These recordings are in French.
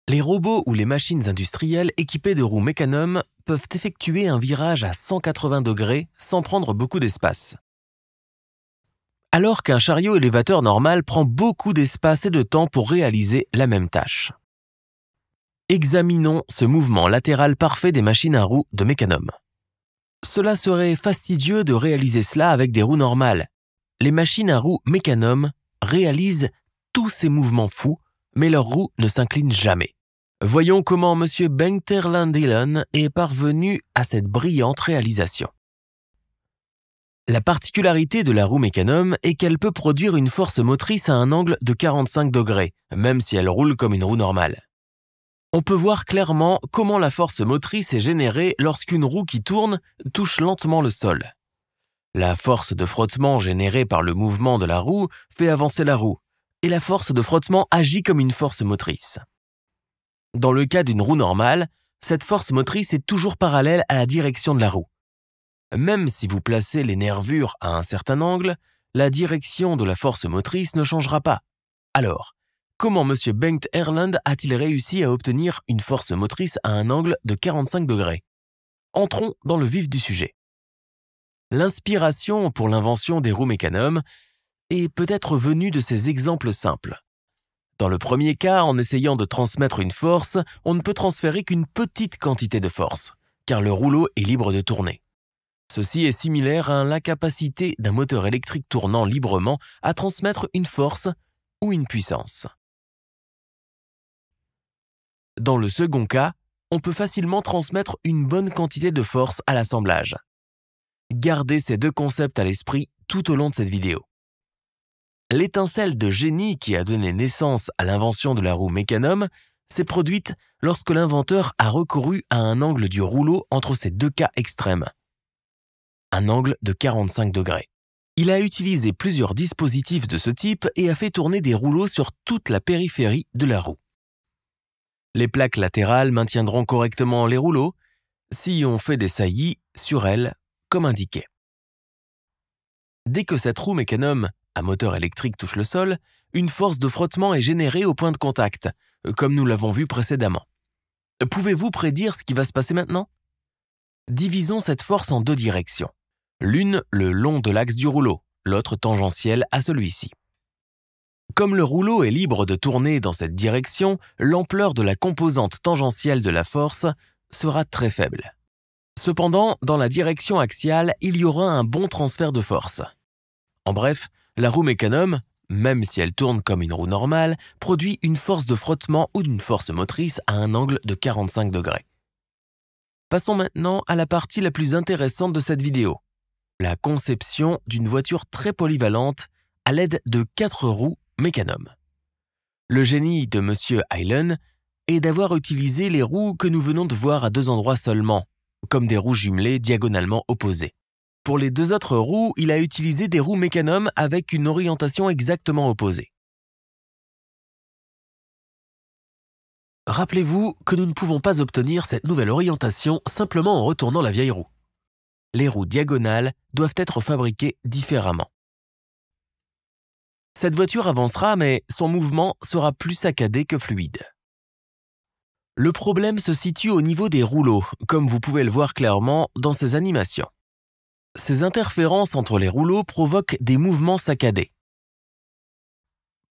Les robots ou les machines industrielles équipées de roues Mecanum peuvent effectuer un virage à 180 degrés sans prendre beaucoup d'espace. Alors qu'un chariot élévateur normal prend beaucoup d'espace et de temps pour réaliser la même tâche. Examinons ce mouvement latéral parfait des machines à roues de Mecanum. Cela serait fastidieux de réaliser cela avec des roues normales. Les machines à roues Mecanum réalisent tous ces mouvements fous, mais leurs roues ne s'inclinent jamais. Voyons comment M. Bengt Erland Dillon est parvenu à cette brillante réalisation. La particularité de la roue Mecanum est qu'elle peut produire une force motrice à un angle de 45 degrés, même si elle roule comme une roue normale. On peut voir clairement comment la force motrice est générée lorsqu'une roue qui tourne touche lentement le sol. La force de frottement générée par le mouvement de la roue fait avancer la roue, et la force de frottement agit comme une force motrice. Dans le cas d'une roue normale, cette force motrice est toujours parallèle à la direction de la roue. Même si vous placez les nervures à un certain angle, la direction de la force motrice ne changera pas. Alors, comment M. Bengt Erland a-t-il réussi à obtenir une force motrice à un angle de 45 degrés? Entrons dans le vif du sujet. L'inspiration pour l'invention des roues Mecanum est peut-être venue de ces exemples simples. Dans le premier cas, en essayant de transmettre une force, on ne peut transférer qu'une petite quantité de force, car le rouleau est libre de tourner. Ceci est similaire à l'incapacité d'un moteur électrique tournant librement à transmettre une force ou une puissance. Dans le second cas, on peut facilement transmettre une bonne quantité de force à l'assemblage. Gardez ces deux concepts à l'esprit tout au long de cette vidéo. L'étincelle de génie qui a donné naissance à l'invention de la roue Mecanum s'est produite lorsque l'inventeur a recouru à un angle du rouleau entre ces deux cas extrêmes. Un angle de 45 degrés. Il a utilisé plusieurs dispositifs de ce type et a fait tourner des rouleaux sur toute la périphérie de la roue. Les plaques latérales maintiendront correctement les rouleaux si on fait des saillies sur elles comme indiqué. Dès que cette roue Mecanum à moteur électrique touche le sol, une force de frottement est générée au point de contact, comme nous l'avons vu précédemment. Pouvez-vous prédire ce qui va se passer maintenant? Divisons cette force en deux directions. L'une le long de l'axe du rouleau, l'autre tangentielle à celui-ci. Comme le rouleau est libre de tourner dans cette direction, l'ampleur de la composante tangentielle de la force sera très faible. Cependant, dans la direction axiale, il y aura un bon transfert de force. En bref, la roue Mecanum, même si elle tourne comme une roue normale, produit une force de frottement ou une force motrice à un angle de 45 degrés. Passons maintenant à la partie la plus intéressante de cette vidéo, la conception d'une voiture très polyvalente à l'aide de 4 roues Mecanum. Le génie de M. Hylen est d'avoir utilisé les roues que nous venons de voir à deux endroits seulement, comme des roues jumelées diagonalement opposées. Pour les deux autres roues, il a utilisé des roues Mecanum avec une orientation exactement opposée. Rappelez-vous que nous ne pouvons pas obtenir cette nouvelle orientation simplement en retournant la vieille roue. Les roues diagonales doivent être fabriquées différemment. Cette voiture avancera, mais son mouvement sera plus saccadé que fluide. Le problème se situe au niveau des rouleaux, comme vous pouvez le voir clairement dans ces animations. Ces interférences entre les rouleaux provoquent des mouvements saccadés.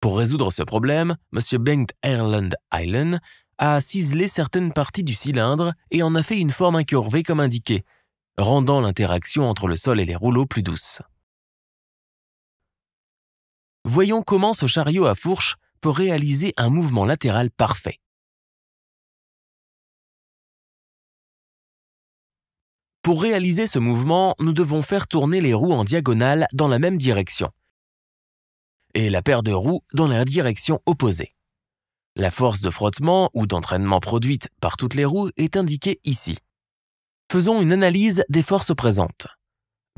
Pour résoudre ce problème, M. Bengt Erland Hylen a ciselé certaines parties du cylindre et en a fait une forme incurvée comme indiqué, rendant l'interaction entre le sol et les rouleaux plus douce. Voyons comment ce chariot à fourche peut réaliser un mouvement latéral parfait. Pour réaliser ce mouvement, nous devons faire tourner les roues en diagonale dans la même direction et la paire de roues dans la direction opposée. La force de frottement ou d'entraînement produite par toutes les roues est indiquée ici. Faisons une analyse des forces présentes.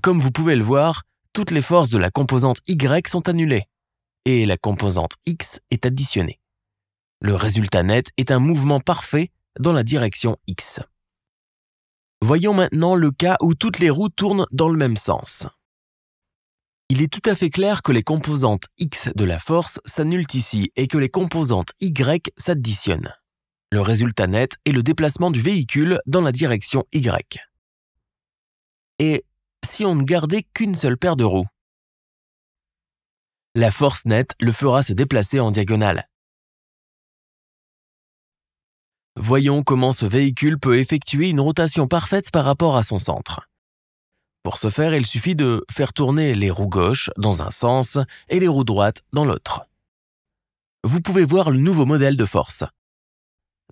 Comme vous pouvez le voir, toutes les forces de la composante Y sont annulées et la composante X est additionnée. Le résultat net est un mouvement parfait dans la direction X. Voyons maintenant le cas où toutes les roues tournent dans le même sens. Il est tout à fait clair que les composantes X de la force s'annulent ici et que les composantes Y s'additionnent. Le résultat net est le déplacement du véhicule dans la direction Y. Et si on ne gardait qu'une seule paire de roues? La force nette le fera se déplacer en diagonale. Voyons comment ce véhicule peut effectuer une rotation parfaite par rapport à son centre. Pour ce faire, il suffit de faire tourner les roues gauches dans un sens et les roues droites dans l'autre. Vous pouvez voir le nouveau modèle de force.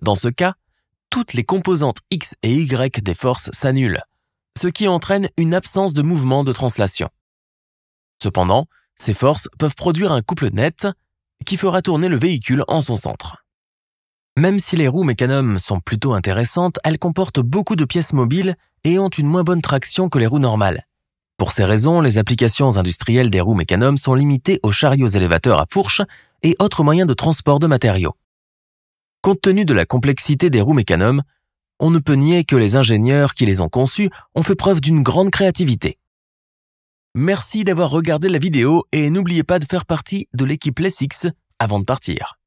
Dans ce cas, toutes les composantes X et Y des forces s'annulent, ce qui entraîne une absence de mouvement de translation. Cependant, ces forces peuvent produire un couple net qui fera tourner le véhicule en son centre. Même si les roues Mecanum sont plutôt intéressantes, elles comportent beaucoup de pièces mobiles et ont une moins bonne traction que les roues normales. Pour ces raisons, les applications industrielles des roues Mecanum sont limitées aux chariots élévateurs à fourche et autres moyens de transport de matériaux. Compte tenu de la complexité des roues Mecanum, on ne peut nier que les ingénieurs qui les ont conçues ont fait preuve d'une grande créativité. Merci d'avoir regardé la vidéo et n'oubliez pas de faire partie de l'équipe Lessix avant de partir.